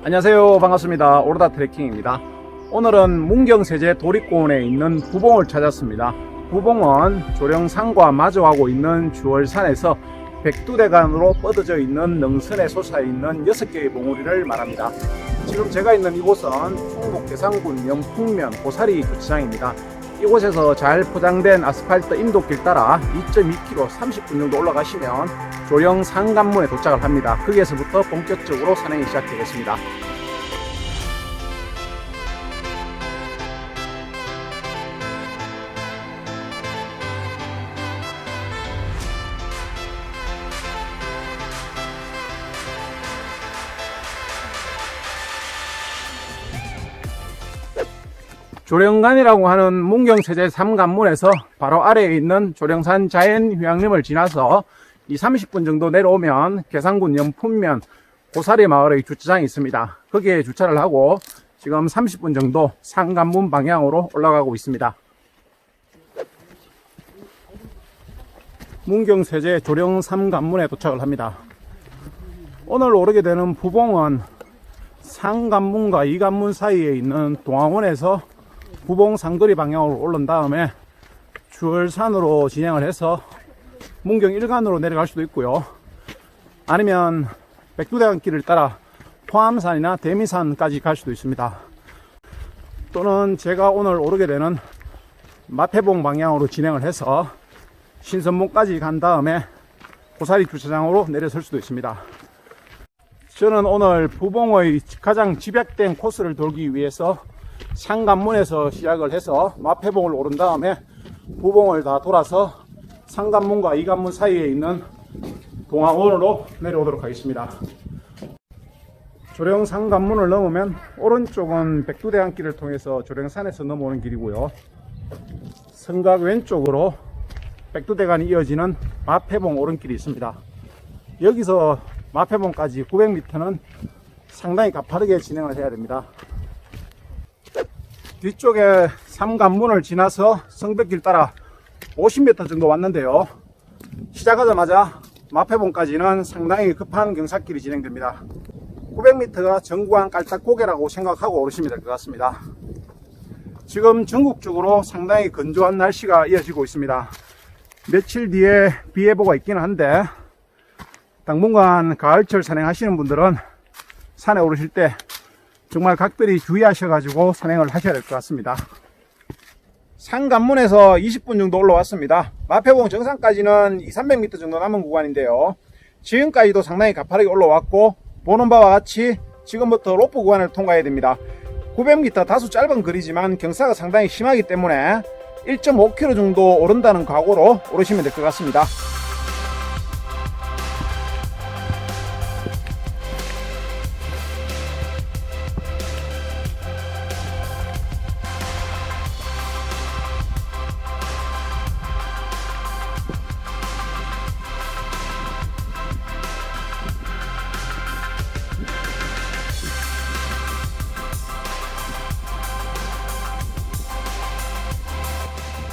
안녕하세요, 반갑습니다. 오르다 트레킹입니다. 오늘은 문경세제 도립공원에 있는 부봉을 찾았습니다. 부봉은 조령산과 마주하고 있는 주월산에서 백두대간으로 뻗어져 있는 능선에 솟아있는 6개의 봉우리를 말합니다. 지금 제가 있는 이곳은 충북 계산군 영풍면 고사리 주차장입니다. 이곳에서 잘 포장된 아스팔트 인도길 따라 2.2km 30분 정도 올라가시면 조령산관문에 도착을 합니다. 거기에서부터 본격적으로 산행이 시작되겠습니다. 조령관이라고 하는 문경세제 3관문에서 바로 아래에 있는 조령산 자연휴양림을 지나서 이 30분 정도 내려오면 계산군 영풍면 고사리 마을의 주차장이 있습니다. 거기에 주차를 하고 지금 30분 정도 상관문 방향으로 올라가고 있습니다. 문경세제 조령 3관문에 도착을 합니다. 오늘 오르게 되는 부봉은 상관문과 2관문 사이에 있는 동화원에서 부봉 상거리 방향으로 오른 다음에 주월산으로 진행을 해서 문경 일간으로 내려갈 수도 있고요. 아니면 백두대간길을 따라 포암산이나 대미산까지 갈 수도 있습니다. 또는 제가 오늘 오르게 되는 마패봉 방향으로 진행을 해서 신선봉까지 간 다음에 고사리 주차장으로 내려설 수도 있습니다. 저는 오늘 부봉의 가장 집약된 코스를 돌기 위해서 상관문에서 시작을 해서 마패봉을 오른 다음에 부봉을 다 돌아서 상관문과 이관문 사이에 있는 동화원으로 내려오도록 하겠습니다. 조령 상관문을 넘으면 오른쪽은 백두대간길을 통해서 조령산에서 넘어오는 길이고요. 성곽 왼쪽으로 백두대간이 이어지는 마패봉 오른길이 있습니다. 여기서 마패봉까지 900m는 상당히 가파르게 진행을 해야 됩니다. 뒤쪽에 삼관문을 지나서 성벽길 따라 50m 정도 왔는데요. 시작하자마자 마패봉까지는 상당히 급한 경사길이 진행됩니다. 900m가 정구한 깔딱고개라고 생각하고 오르시면 될 것 같습니다. 지금 전국적으로 상당히 건조한 날씨가 이어지고 있습니다. 며칠 뒤에 비 예보가 있기는 한데 당분간 가을철 산행하시는 분들은 산에 오르실 때 정말 각별히 주의하셔가지고 산행을 하셔야 될 것 같습니다. 상관문에서 20분 정도 올라왔습니다. 마패봉 정상까지는 200-300m 정도 남은 구간인데요. 지금까지도 상당히 가파르게 올라왔고 보는 바와 같이 지금부터 로프 구간을 통과해야 됩니다. 900m 다소 짧은 거리지만 경사가 상당히 심하기 때문에 1.5km 정도 오른다는 각오로 오르시면 될 것 같습니다.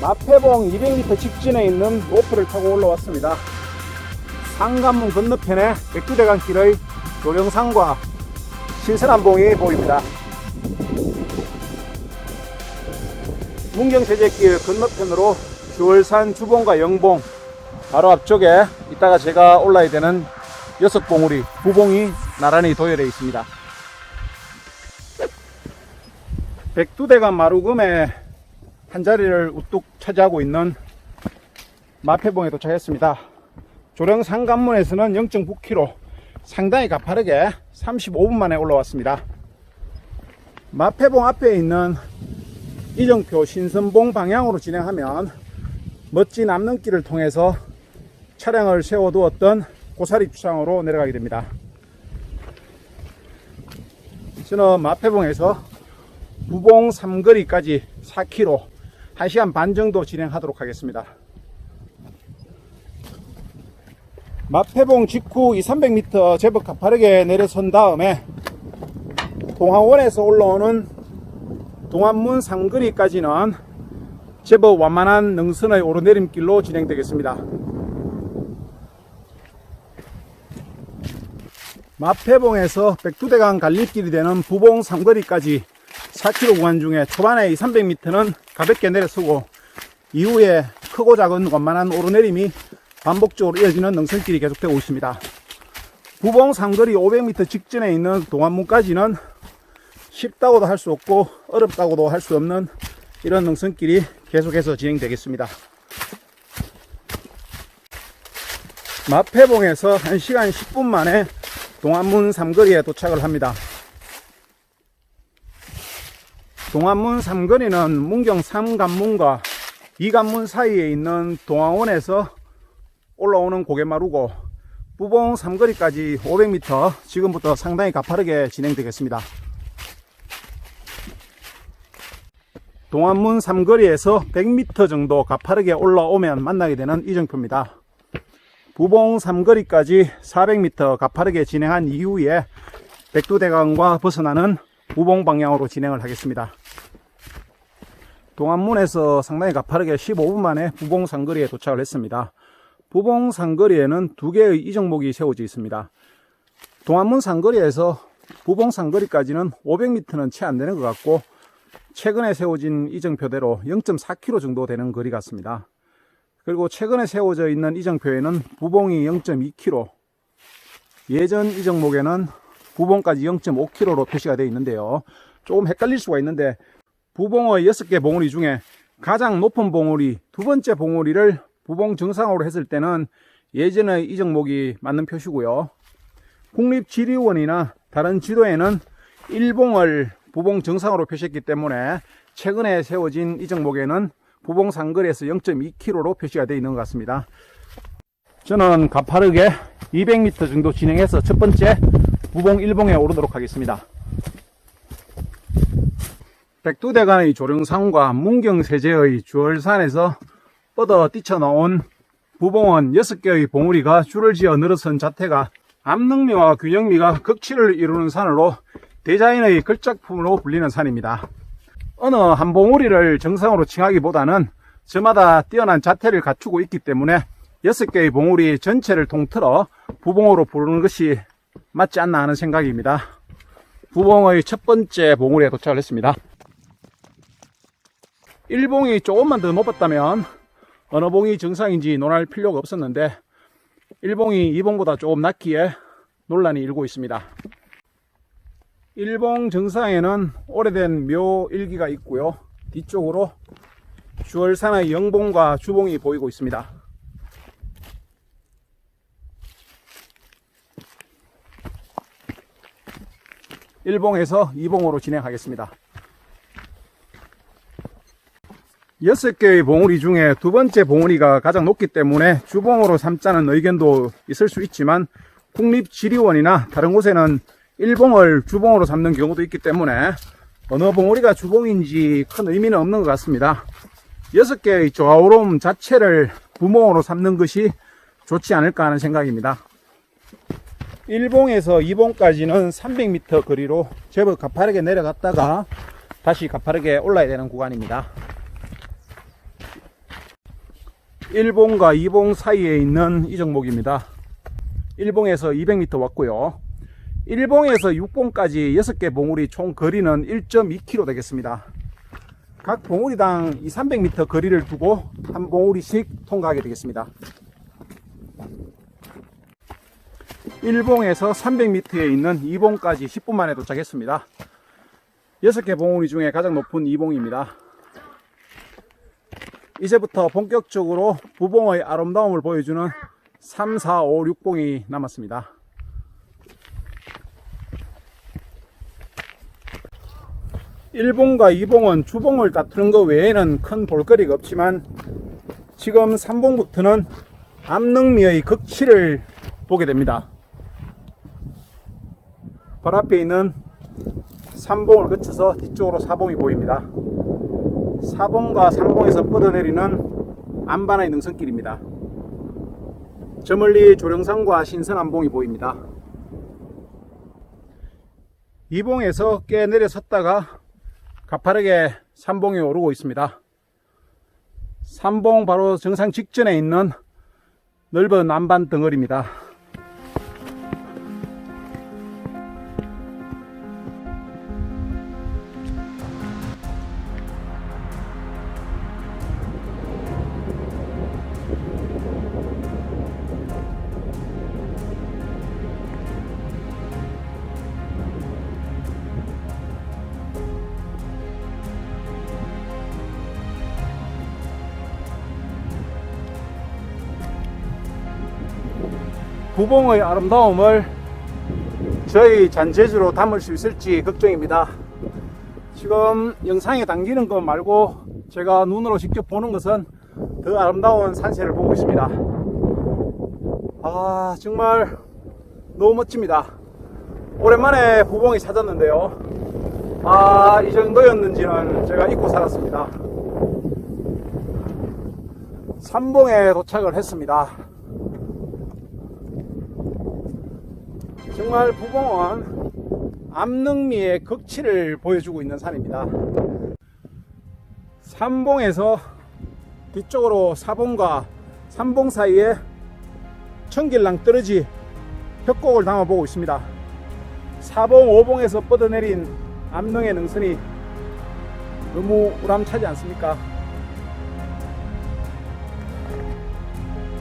마패봉 200m 직진에 있는 로프를 타고 올라왔습니다. 상관문 건너편에 백두대간길의 조령산과 신선한봉이 보입니다. 문경세제길 건너편으로 주월산 주봉과 영봉, 바로 앞쪽에 이따가 제가 올라야 되는 6봉우리 부봉이 나란히 도열해 있습니다. 백두대간 마루금에 한 자리를 우뚝 차지하고 있는 마패봉에 도착했습니다. 조령 상관문에서는 0.9km, 상당히 가파르게 35분 만에 올라왔습니다. 마패봉 앞에 있는 이정표 신선봉 방향으로 진행하면 멋진 암릉길을 통해서 차량을 세워두었던 고사리 주차장으로 내려가게 됩니다. 저는 마패봉에서 부봉 삼거리까지 4km 1시간 반 정도 진행하도록 하겠습니다. 마패봉 직후 200-300m 제법 가파르게 내려선 다음에 동화원에서 올라오는 동안문 삼거리까지는 제법 완만한 능선의 오르내림길로 진행되겠습니다. 마패봉에서 백두대간 갈림길이 되는 부봉 삼거리까지 4km 구간 중에 초반에 이 300m는 가볍게 내려서고 이후에 크고 작은 완만한 오르내림이 반복적으로 이어지는 능선길이 계속되고 있습니다. 부봉 삼거리 500m 직전에 있는 동안문까지는 쉽다고도 할 수 없고 어렵다고도 할 수 없는 이런 능선길이 계속해서 진행되겠습니다. 마패봉에서 1시간 10분 만에 동안문 삼거리에 도착을 합니다. 동안문 삼거리는 문경 3관문과 2관문 사이에 있는 동안원에서 올라오는 고갯마루고 부봉 삼거리까지 500m 지금부터 상당히 가파르게 진행되겠습니다. 동안문 삼거리에서 100m 정도 가파르게 올라오면 만나게 되는 이정표입니다. 부봉 삼거리까지 400m 가파르게 진행한 이후에 백두대간과 벗어나는 부봉 방향으로 진행을 하겠습니다. 동안문에서 상당히 가파르게 15분 만에 부봉 삼거리에 도착을 했습니다. 부봉 삼거리에는 두 개의 이정목이 세워져 있습니다. 동안문 삼거리에서 부봉 삼거리까지는 500m는 채 안 되는 것 같고 최근에 세워진 이정표대로 0.4km 정도 되는 거리 같습니다. 그리고 최근에 세워져 있는 이정표에는 부봉이 0.2km, 예전 이정목에는 부봉까지 0.5km로 표시가 되어 있는데요. 조금 헷갈릴 수가 있는데 부봉의 6개 봉우리 중에 가장 높은 봉우리, 두 번째 봉우리를 부봉 정상으로 했을 때는 예전의 이정목이 맞는 표시고요. 국립지리원이나 다른 지도에는 1봉을 부봉 정상으로 표시했기 때문에 최근에 세워진 이정목에는 부봉 삼거리에서 0.2km로 표시가 되어 있는 것 같습니다. 저는 가파르게 200m 정도 진행해서 첫 번째 부봉 1봉에 오르도록 하겠습니다. 백두대간의 조령산과 문경세제의 주얼산에서 뻗어 뛰쳐나온 부봉은 6개의 봉우리가 줄을 지어 늘어선 자태가 암릉미와 균형미가 극치를 이루는 산으로 디자인의 걸작품으로 불리는 산입니다. 어느 한 봉우리를 정상으로 칭하기보다는 저마다 뛰어난 자태를 갖추고 있기 때문에 6개의 봉우리 전체를 통틀어 부봉으로 부르는 것이 맞지 않나 하는 생각입니다. 부봉의 첫 번째 봉우리에 도착을 했습니다. 1봉이 조금만 더 높았다면 어느 봉이 정상인지 논할 필요가 없었는데 1봉이 2봉보다 조금 낮기에 논란이 일고 있습니다. 1봉 정상에는 오래된 묘 일기가 있고요. 뒤쪽으로 주얼산의 영봉과 주봉이 보이고 있습니다. 1봉에서 2봉으로 진행하겠습니다. 6개의 봉우리 중에 두 번째 봉우리가 가장 높기 때문에 주봉으로 삼자는 의견도 있을 수 있지만 국립지리원이나 다른 곳에는 1봉을 주봉으로 삼는 경우도 있기 때문에 어느 봉우리가 주봉인지 큰 의미는 없는 것 같습니다. 6개의 좌우롬 자체를 부봉으로 삼는 것이 좋지 않을까 하는 생각입니다. 1봉에서 2봉까지는 300m 거리로 제법 가파르게 내려갔다가 다시 가파르게 올라야 되는 구간입니다. 1봉과 2봉 사이에 있는 이정목입니다. 1봉에서 200m 왔고요. 1봉에서 6봉까지 6개 봉우리 총 거리는 1.2km 되겠습니다. 각 봉우리당 300m 거리를 두고 한 봉우리씩 통과하게 되겠습니다. 1봉에서 300m에 있는 2봉까지 10분 만에 도착했습니다. 6개 봉우리 중에 가장 높은 2봉입니다. 이제부터 본격적으로 부봉의 아름다움을 보여주는 3, 4, 5, 6봉이 남았습니다. (1봉과) (2봉은) 주봉을 다투는 것 외에는 큰 볼거리가 없지만 지금 3봉부터는 암릉미의 극치를 보게 됩니다. 바로 앞에 있는 3봉을 거쳐서 뒤쪽으로 4봉이 보입니다. 4봉과 3봉에서 뻗어내리는 안반의 능선길입니다. 저 멀리 조령산과 신선안봉이 보입니다. 2봉에서 꽤 내려섰다가 가파르게 3봉에 오르고 있습니다. 3봉 바로 정상 직전에 있는 넓은 안반 덩어리입니다. 부봉의 아름다움을 저희 잔재주로 담을 수 있을지 걱정입니다. 지금 영상에 담기는 것 말고 제가 눈으로 직접 보는 것은 더 아름다운 산세를 보고 있습니다. 아, 정말 너무 멋집니다. 오랜만에 부봉이 찾았는데요. 아, 이 정도였는지는 제가 잊고 살았습니다. 삼봉에 도착을 했습니다. 정말 부봉은 암릉미의 극치를 보여주고 있는 산입니다. 삼봉에서 뒤쪽으로 사봉과 삼봉 사이에 청길랑 떨어지 협곡을 담아보고 있습니다. 사봉, 오봉에서 뻗어내린 암릉의 능선이 너무 우람차지 않습니까?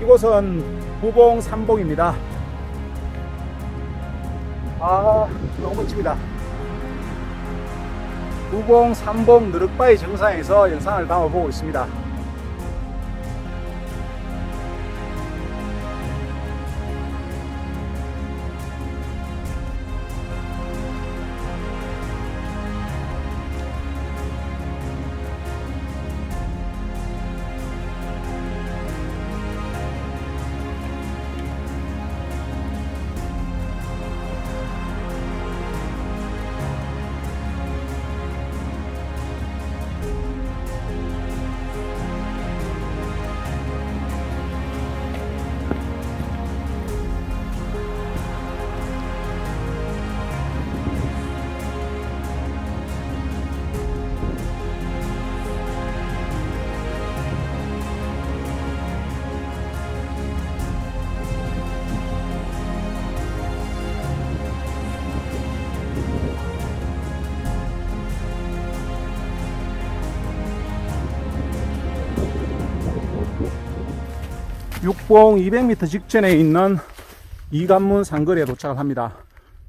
이곳은 부봉 삼봉입니다. 아, 너무 멋집니다. 부봉 삼봉 느륵바위 정상에서 영상을 담아보고 있습니다. 육봉 200m 직전에 있는 이간문 상거리에 도착을 합니다.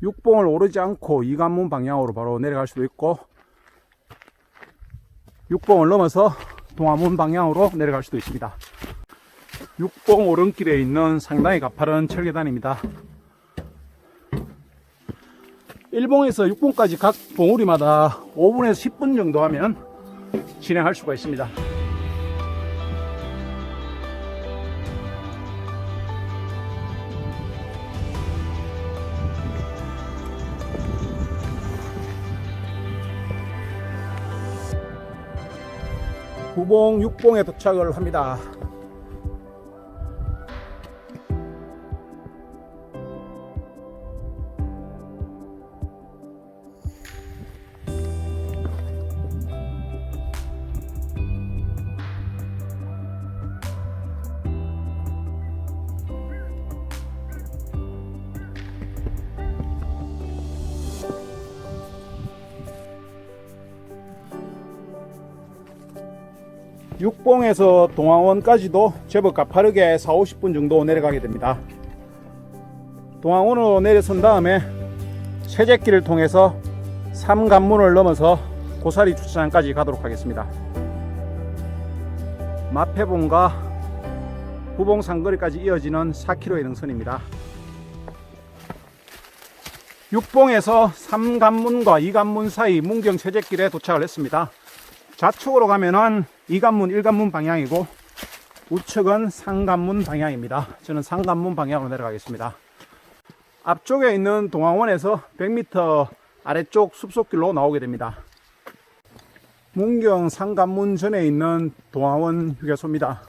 육봉을 오르지 않고 이간문 방향으로 바로 내려갈 수도 있고, 육봉을 넘어서 동화문 방향으로 내려갈 수도 있습니다. 육봉 오른길에 있는 상당히 가파른 철계단입니다. 1봉에서 6봉까지 각 봉우리마다 5분에서 10분 정도 하면 진행할 수가 있습니다. 부봉 6봉에 도착을 합니다. 육봉에서 동항원까지도 제법 가파르게 4~50분 정도 내려가게 됩니다. 동항원으로 내려선 다음에 세제길을 통해서 삼간문을 넘어서 고사리 주차장까지 가도록 하겠습니다. 마패봉과 부봉 상거리까지 이어지는 4km의 능선입니다. 육봉에서 삼간문과 이간문 사이 문경 세제길에 도착을 했습니다. 좌측으로 가면은 이간문, 일간문 방향이고 우측은 상간문 방향입니다. 저는 상간문 방향으로 내려가겠습니다. 앞쪽에 있는 동항원에서 100m 아래쪽 숲속길로 나오게 됩니다. 문경 상간문 전에 있는 동항원 휴게소입니다.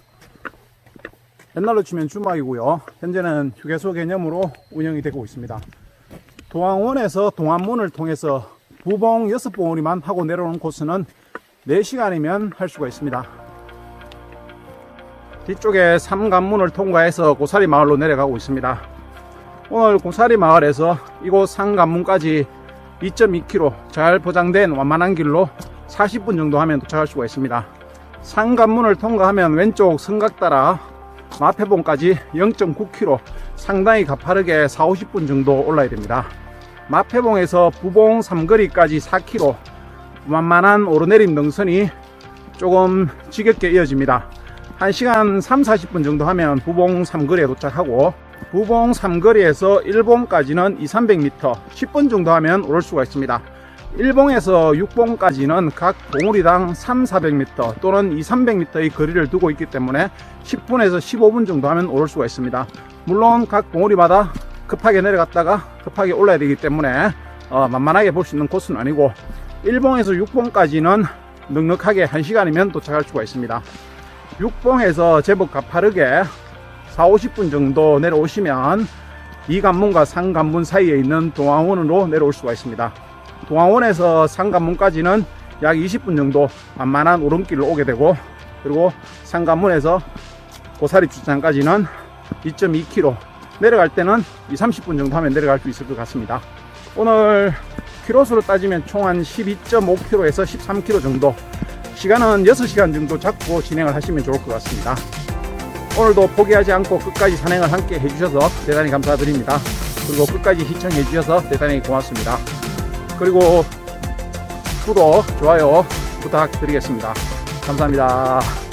옛날로 치면 주막이고요. 현재는 휴게소 개념으로 운영이 되고 있습니다. 동항원에서 동안문을 통해서 부봉 6봉우리만 하고 내려오는 코스는 4시간이면 할 수가 있습니다. 뒤쪽에 삼간문을 통과해서 고사리 마을로 내려가고 있습니다. 오늘 고사리 마을에서 이곳 상간문까지 2.2km 잘 포장된 완만한 길로 40분 정도 하면 도착할 수가 있습니다. 상간문을 통과하면 왼쪽 성각 따라 마패봉까지 0.9km 상당히 가파르게 4~50분 정도 올라야 됩니다. 마패봉에서 부봉 삼거리까지 4km 완만한 오르내림 능선이 조금 지겹게 이어집니다. 1시간 3~40분 정도 하면 부봉 삼거리에 도착하고 부봉 삼거리에서 1봉까지는 200~300m 10분 정도 하면 오를 수가 있습니다. 1봉에서 6봉까지는 각 봉우리당 300~400m 또는 200~300m의 거리를 두고 있기 때문에 10분에서 15분 정도 하면 오를 수가 있습니다. 물론 각 봉우리마다 급하게 내려갔다가 급하게 올라야 되기 때문에 만만하게 볼 수 있는 코스는 아니고 1봉에서 6봉까지는 넉넉하게 1시간이면 도착할 수가 있습니다. 6봉에서 제법 가파르게 40~50분 정도 내려오시면 이관문과 상관문 사이에 있는 동항원으로 내려올 수가 있습니다. 동항원에서 상관문까지는 약 20분 정도 만만한 오름길을 오게 되고, 그리고 상관문에서 고사리 주차장까지는 2.2km, 내려갈 때는 20~30분 정도 하면 내려갈 수 있을 것 같습니다. 오늘 키로수로 따지면 총 한 12.5km에서 13km 정도, 시간은 6시간 정도 잡고 진행을 하시면 좋을 것 같습니다. 오늘도 포기하지 않고 끝까지 산행을 함께 해주셔서 대단히 감사드립니다. 그리고 끝까지 시청해 주셔서 대단히 고맙습니다. 그리고 구독, 좋아요 부탁드리겠습니다. 감사합니다.